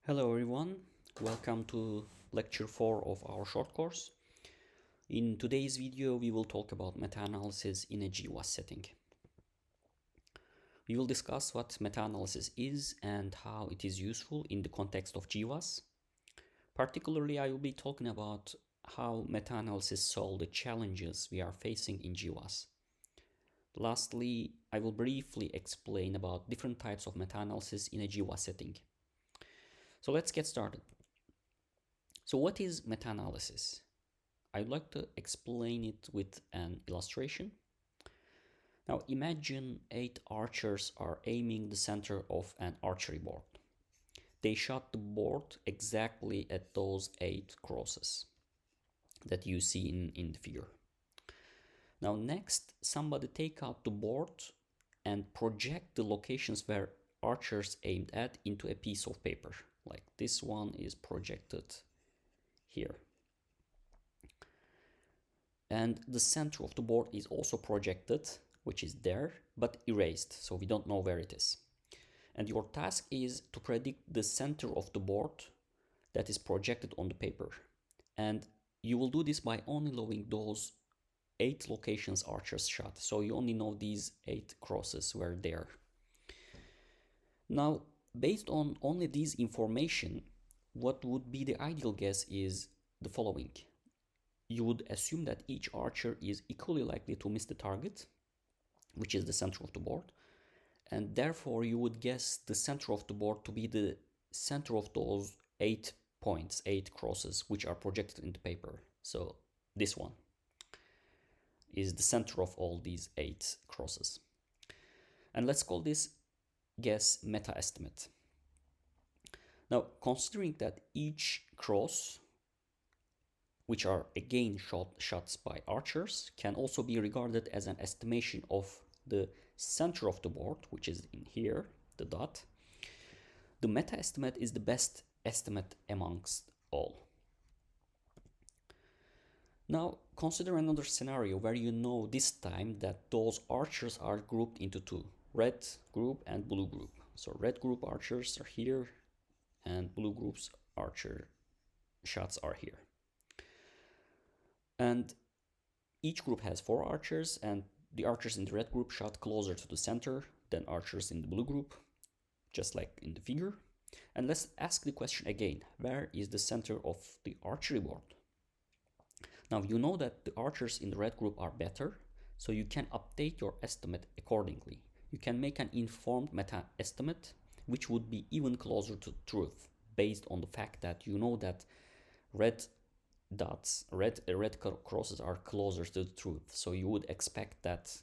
Hello everyone, welcome to lecture 4 of our short course. In today's video we will talk about meta-analysis in a GWAS setting. We will discuss what meta-analysis is and how it is useful in the context of GWAS. Particularly I will be talking about how meta-analysis solves the challenges we are facing in GWAS. Lastly, I will briefly explain about different types of meta-analysis in a GWAS setting. So let's get started. So what is meta-analysis? I'd like to explain it with an illustration. Now imagine 8 archers are aiming the center of an archery board. They shot the board exactly at those 8 crosses that you see in the figure. Now next, somebody take out the board and project the locations where archers aimed at into a piece of paper. Like this one is projected here. And the center of the board is also projected, which is there, but erased, so we don't know where it is. And your task is to predict the center of the board that is projected on the paper. And you will do this by only knowing those 8 locations archers shot. So you only know these 8 crosses were there. Now, based on only this information, what would be the ideal guess is the following. You would assume that each archer is equally likely to miss the target, which is the center of the board, and therefore you would guess the center of the board to be the center of those 8 points, 8 crosses, which are projected in the paper. So this one is the center of all these 8 crosses. And let's call this guess meta-estimate. Now, considering that each cross, which are again shots by archers, can also be regarded as an estimation of the center of the board, which is in here, the dot. The meta-estimate is the best estimate amongst all. Now, consider another scenario where you know this time that those archers are grouped into 2, red group and blue group. So red group archers are here and blue group's archer shots are here. And each group has 4 archers, and the archers in the red group shot closer to the center than archers in the blue group, just like in the figure. And let's ask the question again, where is the center of the archery board? Now you know that the archers in the red group are better, so you can update your estimate accordingly. You can make an informed meta-estimate, which would be even closer to truth, based on the fact that you know that red crosses are closer to the truth. So you would expect that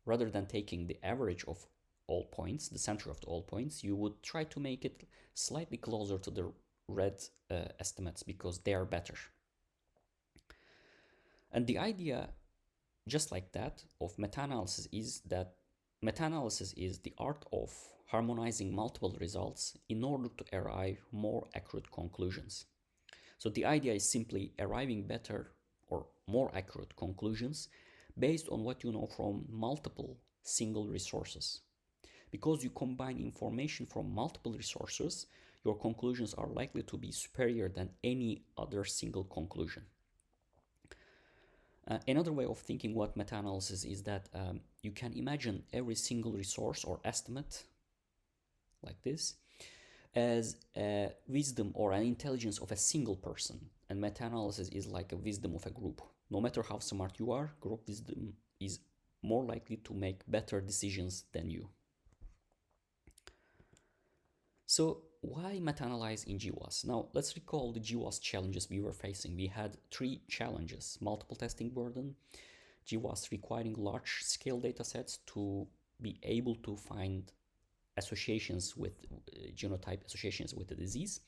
rather than taking the average of all points, the center of all points, you would try to make it slightly closer to the red estimates because they are better. And the idea, just like that, of meta-analysis is that meta-analysis is the art of harmonizing multiple results in order to arrive more accurate conclusions. So the idea is simply arriving better or more accurate conclusions based on what you know from multiple single resources. Because you combine information from multiple resources, your conclusions are likely to be superior than any other single conclusion. Another way of thinking what meta-analysis is that you can imagine every single resource or estimate like this as a wisdom or an intelligence of a single person, and meta-analysis is like a wisdom of a group. No matter how smart you are, group wisdom is more likely to make better decisions than you. So why meta-analyze in GWAS? Now let's recall the GWAS challenges we were facing. We had 3 challenges: multiple testing burden, GWAS requiring large scale data sets to be able to find associations with genotype associations with the disease,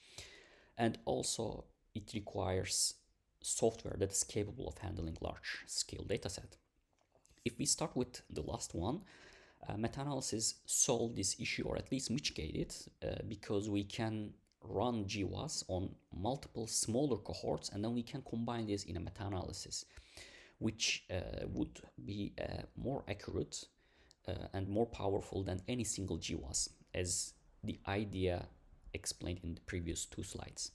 and also it requires software that is capable of handling large scale data set. If we start with the last one, meta-analysis solved this issue, or at least mitigate it, because we can run GWAS on multiple smaller cohorts, and then we can combine this in a meta-analysis, which would be more accurate and more powerful than any single GWAS, as the idea explained in the previous two slides.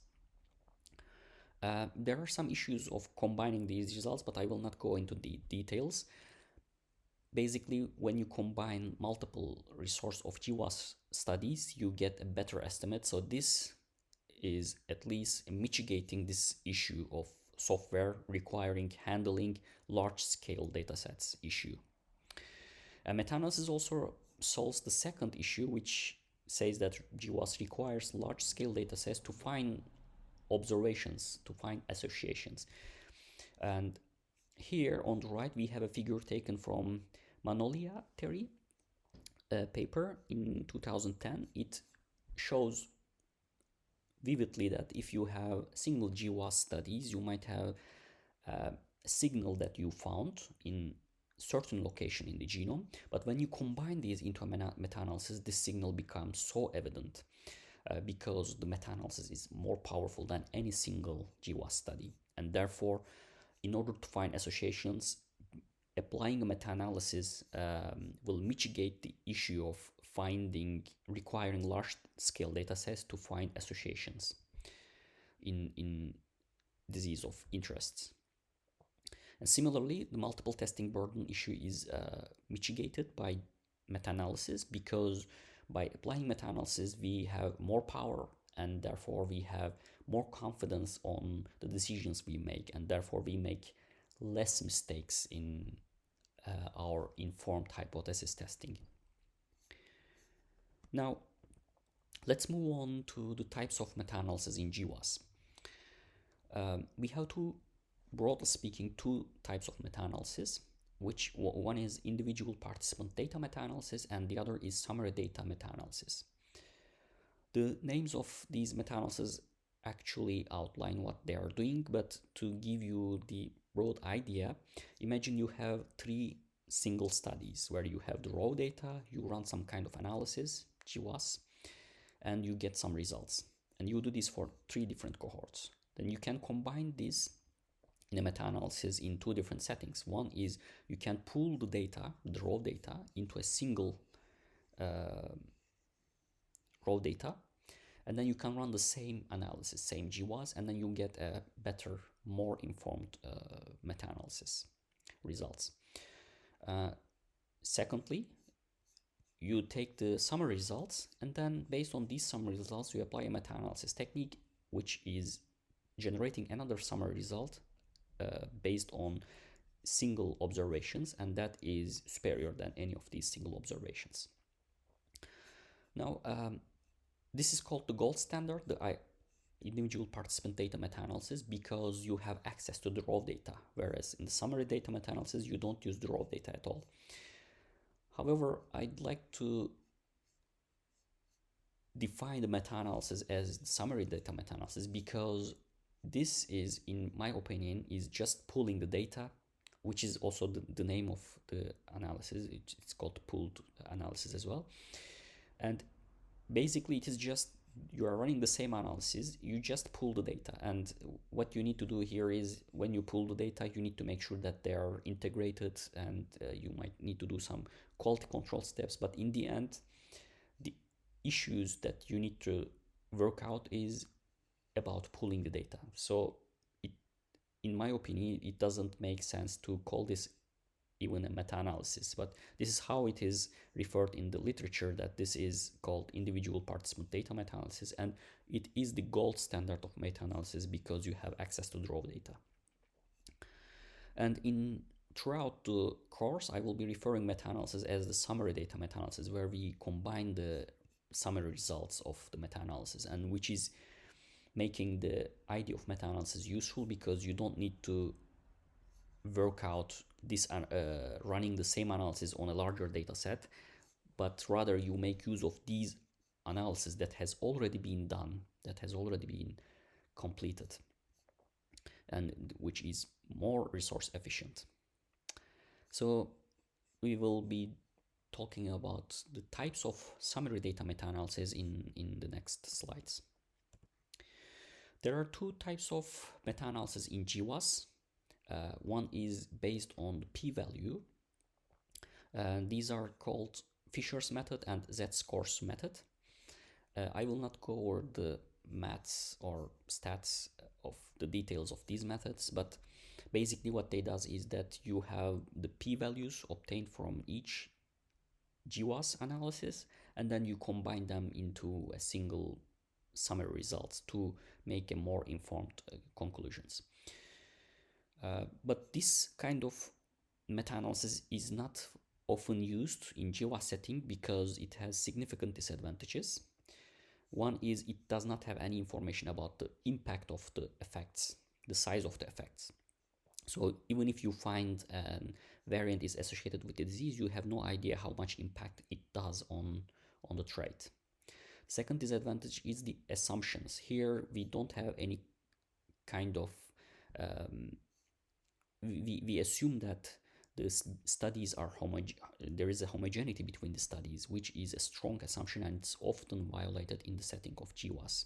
There are some issues of combining these results, but I will not go into the details. Basically, when you combine multiple resource of GWAS studies, you get a better estimate. So this is at least mitigating this issue of software requiring handling large-scale datasets issue. Meta-analysis also solves the second issue, which says that GWAS requires large-scale datasets to find observations, to find associations. And here on the right, we have a figure taken from Manolia Terry paper in 2010. It shows vividly that if you have single GWAS studies, you might have a signal that you found in certain location in the genome, but when you combine these into a meta-analysis, this signal becomes so evident because the meta-analysis is more powerful than any single GWAS study, and therefore, in order to find associations, applying a meta-analysis will mitigate the issue of requiring large-scale datasets to find associations in disease of interests. And similarly, the multiple testing burden issue is mitigated by meta-analysis, because by applying meta-analysis, we have more power, and therefore we have more confidence on the decisions we make, and therefore we make less mistakes in our informed hypothesis testing. Now, let's move on to the types of meta-analysis in GWAS. We have broadly speaking, two types of meta-analysis, which one is individual participant data meta-analysis and the other is summary data meta-analysis. The names of these meta-analysis actually outline what they are doing, but to give you the broad idea, imagine you have three single studies where you have the raw data, you run some kind of analysis, GWAS, and you get some results. And you do this for three different cohorts. Then you can combine this in a meta-analysis in two different settings. One is you can pool the data, the raw data, into a single raw data, and then you can run the same analysis, same GWAS, and then you get a better, more informed meta-analysis results. Secondly, you take the summary results, and then based on these summary results, you apply a meta-analysis technique, which is generating another summary result based on single observations, and that is superior than any of these single observations. Now, this is called the gold standard, the individual participant data meta-analysis, because you have access to the raw data, whereas in the summary data meta-analysis, you don't use the raw data at all. However, I'd like to define the meta-analysis as the summary data meta-analysis, because this is, in my opinion, is just pooling the data, which is also the name of the analysis. It's called pooled analysis as well. And basically, it is just you are running the same analysis, you just pool the data. And what you need to do here is when you pool the data, you need to make sure that they are integrated, and you might need to do some quality control steps. But in the end, the issues that you need to work out is about pooling the data. So in my opinion, it doesn't make sense to call this even a meta-analysis, but this is how it is referred in the literature, that this is called individual participant data meta-analysis, and it is the gold standard of meta-analysis because you have access to the raw data. And throughout the course, I will be referring meta-analysis as the summary data meta-analysis, where we combine the summary results of the meta-analysis, and which is making the idea of meta-analysis useful, because you don't need to work out this running the same analysis on a larger data set, but rather you make use of these analysis that has already been done, that has already been completed, and which is more resource efficient. So we will be talking about the types of summary data meta-analysis in the next slides. There are two types of meta-analysis in GWAS. One is based on the p-value. These are called Fisher's method and Z-scores method. I will not go over the maths or stats of the details of these methods, but basically what they does is that you have the p-values obtained from each GWAS analysis, and then you combine them into a single summary results to make a more informed conclusions. But this kind of meta-analysis is not often used in GWAS setting because it has significant disadvantages. One is it does not have any information about the impact of the effects, the size of the effects. So even if you find a variant is associated with the disease, you have no idea how much impact it does on the trait. Second disadvantage is the assumptions. Here we don't have any kind of we assume that the studies are there is a homogeneity between the studies, which is a strong assumption, and it's often violated in the setting of GWAS.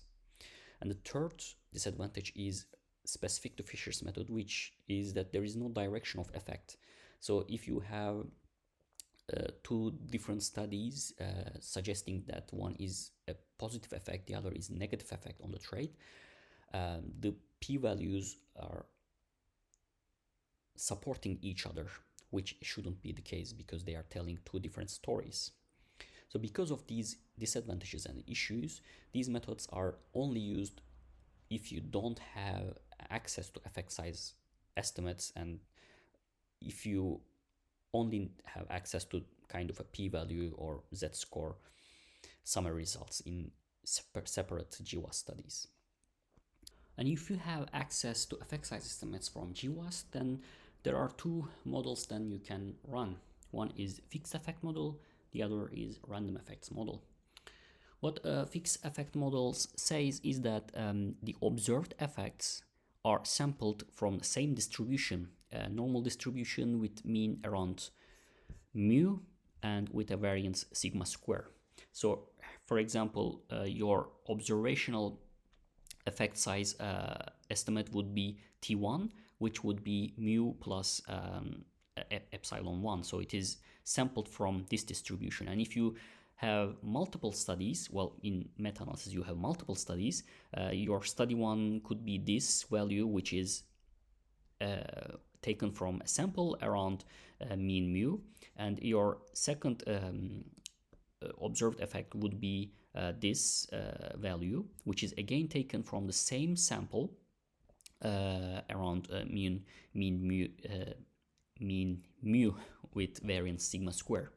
And the third disadvantage is specific to Fisher's method, which is that there is no direction of effect. So if you have two different studies suggesting that one is a positive effect, the other is negative effect on the trait, the p-values are supporting each other, which shouldn't be the case because they are telling two different stories. So because of these disadvantages and issues, these methods are only used if you don't have access to effect size estimates, and if you only have access to kind of a p-value or z-score summary results in separate GWAS studies. And if you have access to effect size estimates from GWAS, then there are two models then you can run. One is fixed effect model, the other is random effects model. What fixed effect models says is that the observed effects are sampled from the same distribution, a normal distribution with mean around mu and with a variance sigma square. So for example, your observational effect size estimate would be T1, which would be mu plus epsilon 1. So it is sampled from this distribution. And if you have multiple studies, well, in meta-analysis you have multiple studies, your study one could be this value, which is taken from a sample around mean mu, and your second observed effect would be this value, which is again taken from the same sample around mean mu with variance sigma square.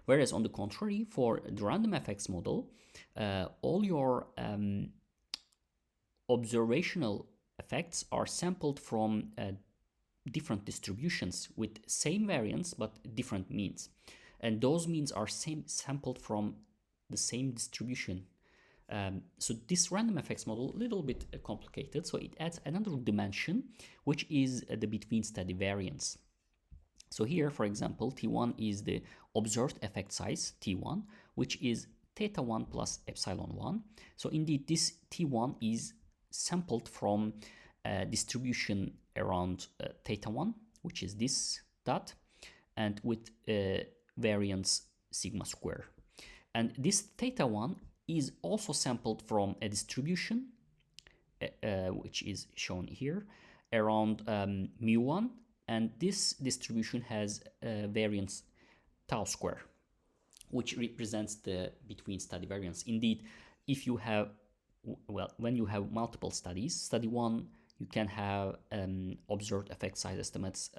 Whereas on the contrary, for the random effects model, all your observational effects are sampled from different distributions with same variance but different means, and those means are sampled from the same distribution. So this random effects model, a little bit complicated, so it adds another dimension, which is the between study variance. So here, for example, T1 is the observed effect size, T1, which is theta 1 plus epsilon 1. So indeed, this T1 is sampled from a distribution around theta 1, which is this dot, and with variance sigma square. And this theta 1 is also sampled from a distribution, which is shown here, around mu1, and this distribution has variance tau square, which represents the between study variance. Indeed, if you have, well, when you have multiple studies, study one, you can have observed effect size estimates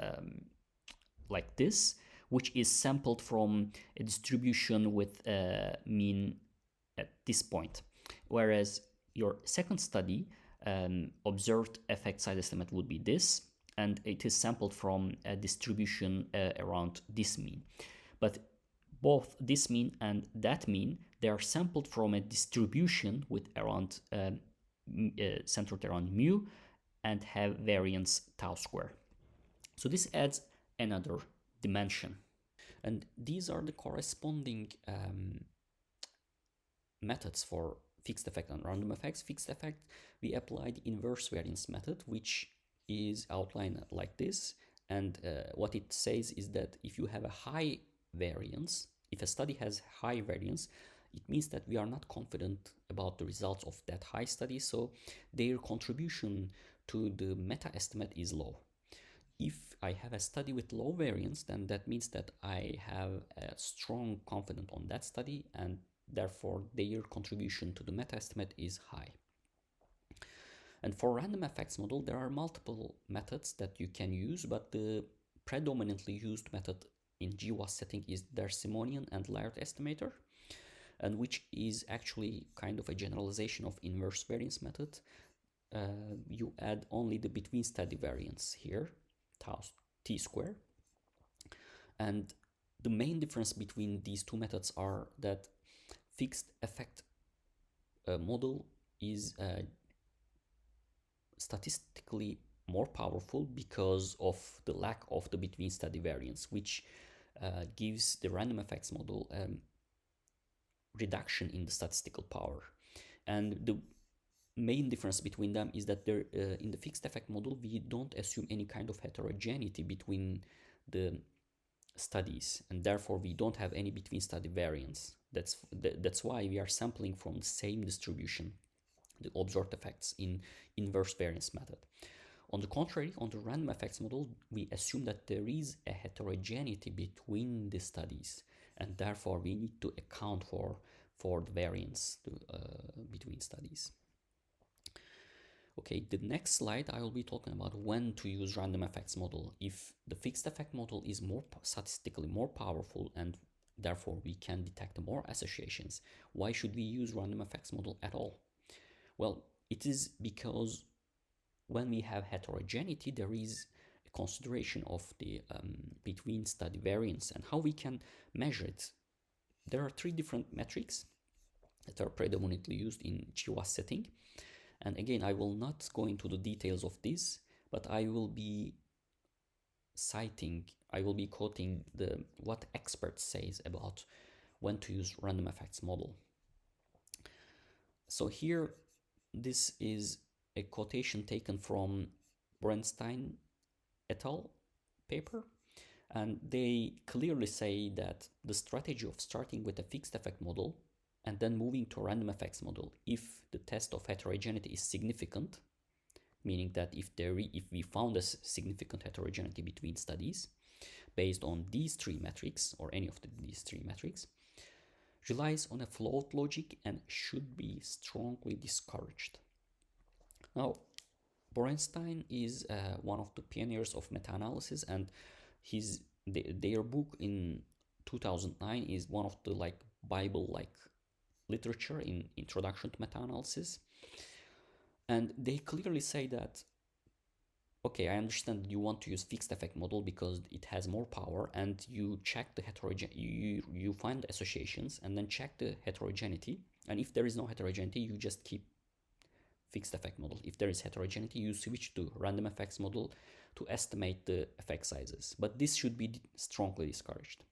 like this, which is sampled from a distribution with mean at this point. Whereas your second study, observed effect size estimate would be this, and it is sampled from a distribution around this mean. But both this mean and that mean, they are sampled from a distribution with around centered around mu and have variance tau square. So this adds another dimension. And these are the corresponding methods for fixed effect and random effects. Fixed effect, we apply the inverse variance method, which is outlined like this. And what it says is that if you have a high variance, if a study has high variance, it means that we are not confident about the results of that high study, so their contribution to the meta estimate is low. If I have a study with low variance, then that means that I have a strong confidence on that study, and therefore their contribution to the meta estimate is high. And for random effects model, there are multiple methods that you can use, but the predominantly used method in GWAS setting is the Simonian and layered estimator, and which is actually kind of a generalization of inverse variance method. You add only the between study variance here, t square. And the main difference between these two methods are that fixed effect model is statistically more powerful because of the lack of the between study variance, which gives the random effects model reduction in the statistical power. And the main difference between them is that in the fixed effect model, we don't assume any kind of heterogeneity between the studies, and therefore we don't have any between study variance. That's why we are sampling from the same distribution, the observed effects, in inverse variance method. On the contrary, on the random effects model, we assume that there is a heterogeneity between the studies, and therefore we need to account for the variance between studies. Okay, the next slide I will be talking about when to use random effects model. If the fixed effect model is more statistically more powerful and therefore we can detect more associations, why should we use random effects model at all? Well, it is because when we have heterogeneity, there is a consideration of the between study variance and how we can measure it. There are three different metrics that are predominantly used in GWAS setting. And again, I will not go into the details of this, but I will be quoting what experts says about when to use random effects model. So here, this is a quotation taken from Bernstein et al. Paper, and they clearly say that the strategy of starting with a fixed effect model and then moving to a random effects model, if the test of heterogeneity is significant, meaning that if we found a significant heterogeneity between studies based on these three metrics or any of these three metrics, relies on a flawed logic and should be strongly discouraged. Now, Borenstein is one of the pioneers of meta-analysis, and their book in 2009 is one of the Bible-like literature in Introduction to Meta-Analysis. And they clearly say that, okay, I understand you want to use fixed effect model because it has more power, and you check the heterogeneity, you find associations and then check the heterogeneity. And if there is no heterogeneity, you just keep fixed effect model. If there is heterogeneity, you switch to random effects model to estimate the effect sizes. But this should be strongly discouraged.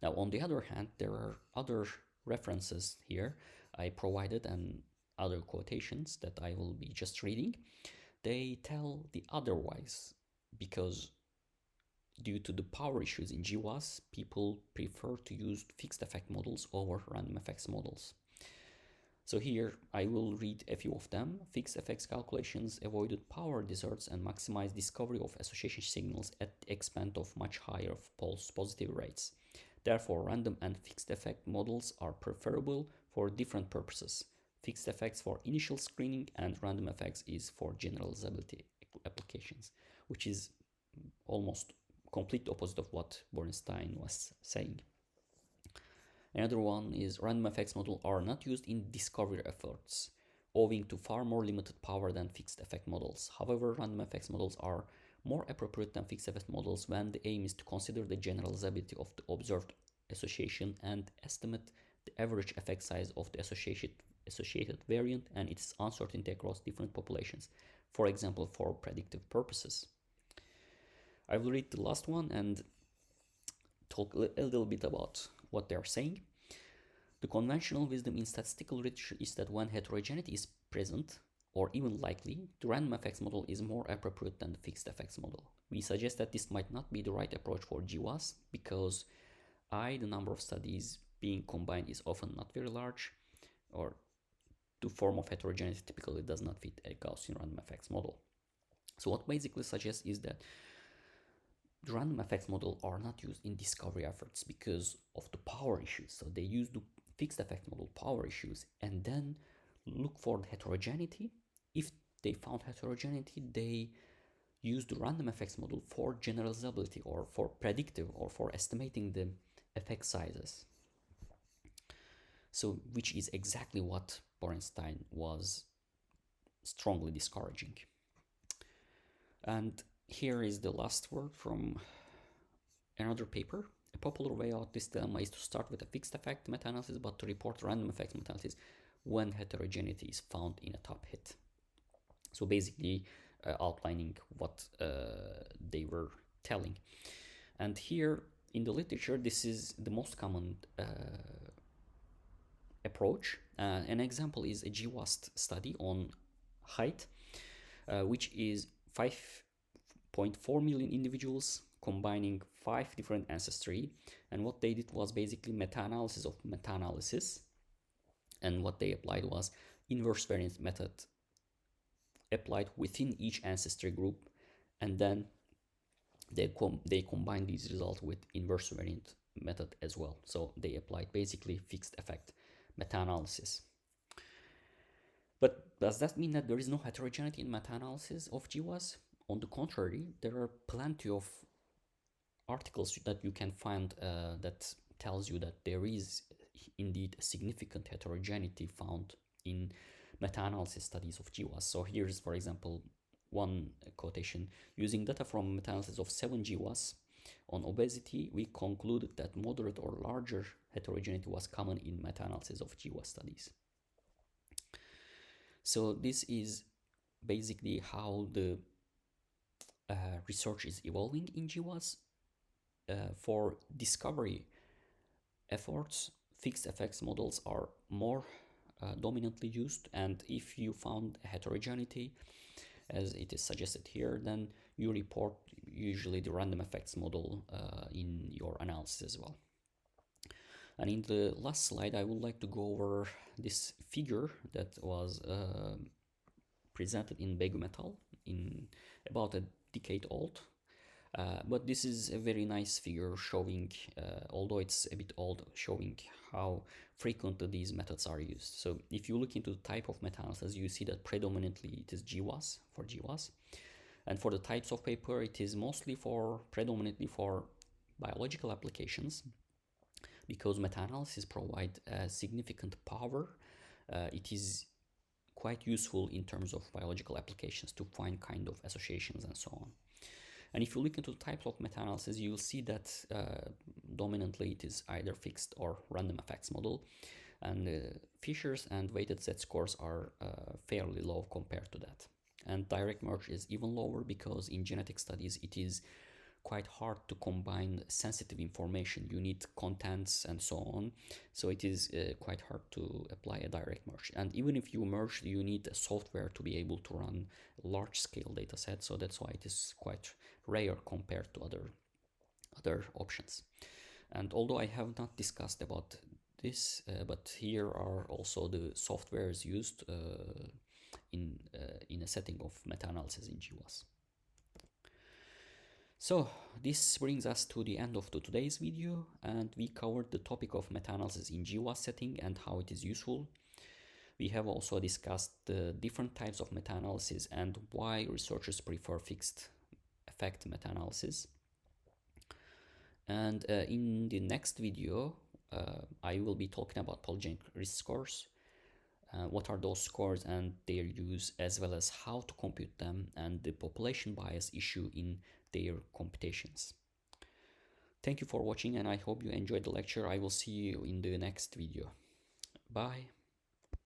Now, on the other hand, there are other references here I provided and other quotations that I will be just reading. They tell the otherwise, because due to the power issues in GWAS, people prefer to use fixed effect models over random effects models. So here I will read a few of them. Fixed effects calculations avoided power deserts and maximized discovery of association signals at the expense of much higher false positive rates. Therefore, random and fixed effect models are preferable for different purposes. Fixed effects for initial screening and random effects is for generalizability applications, which is almost complete opposite of what Bernstein was saying. Another one is random effects models are not used in discovery efforts, owing to far more limited power than fixed effect models. However, random effects models are more appropriate than fixed effect models when the aim is to consider the generalizability of the observed association and estimate the average effect size of the associated variant and its uncertainty across different populations, for example, for predictive purposes. I will read the last one and talk a little bit about what they are saying. The conventional wisdom in statistical literature is that when heterogeneity is present, or even likely, the random effects model is more appropriate than the fixed effects model. We suggest that this might not be the right approach for GWAS because the number of studies being combined is often not very large, or the form of heterogeneity typically does not fit a Gaussian random effects model. So what basically suggests is that the random effects model are not used in discovery efforts because of the power issues. So they use the fixed effect model power issues and then look for the heterogeneity. If they found heterogeneity, they use the random effects model for generalizability or for predictive or for estimating the effect sizes. So which is exactly what Borenstein was strongly discouraging. And here is the last word from another paper. A popular way out this dilemma is to start with a fixed effect meta-analysis, but to report random effects meta-analysis when heterogeneity is found in a top hit. So basically outlining what they were telling. And here in the literature, this is the most common approach. An example is a GWAS study on height, which is 5.4 million individuals combining 5 different ancestry. And what they did was basically meta-analysis of meta-analysis. And what they applied was inverse variance method applied within each ancestry group, and then they combined these results with inverse variant method as well. So they applied basically fixed effect meta-analysis. But does that mean that there is no heterogeneity in meta-analysis of GWAS? On the contrary, there are plenty of articles that you can find that tells you that there is indeed a significant heterogeneity found in meta-analysis studies of GWAS. So here's, for example, one quotation. Using data from meta-analysis of 7 GWAS on obesity, we concluded that moderate or larger heterogeneity was common in meta-analysis of GWAS studies. So this is basically how the research is evolving in GWAS. For discovery efforts, fixed effects models are more dominantly used, and if you found a heterogeneity, as it is suggested here, then you report usually the random effects model in your analysis as well. And in the last slide, I would like to go over this figure that was presented in Begumetal in about a decade old. But this is a very nice figure showing, although it's a bit old, showing how frequently these methods are used. So if you look into the type of meta-analysis, you see that predominantly it is GWAS for GWAS. And for the types of paper, it is mostly predominantly for biological applications, because meta-analysis provide significant power. It is quite useful in terms of biological applications to find kind of associations and so on. And if you look into the types of meta-analysis, you'll see that dominantly it is either fixed or random effects model. And Fisher's and weighted z-scores are fairly low compared to that. And direct merge is even lower because in genetic studies it is quite hard to combine sensitive information. You need contents and so on. So it is quite hard to apply a direct merge. And even if you merge, you need a software to be able to run large scale data sets. So that's why it is quite rare compared to other options. And although I have not discussed about this, but here are also the softwares used in a setting of meta-analysis in GWAS. So this brings us to the end of today's video, and we covered the topic of meta-analysis in GWAS setting and how it is useful. We have also discussed the different types of meta-analysis and why researchers prefer fixed effect meta-analysis. And in the next video, I will be talking about polygenic risk scores. What are those scores and their use, as well as how to compute them and the population bias issue in their computations. Thank you for watching, and I hope you enjoyed the lecture. I will see you in the next video. Bye.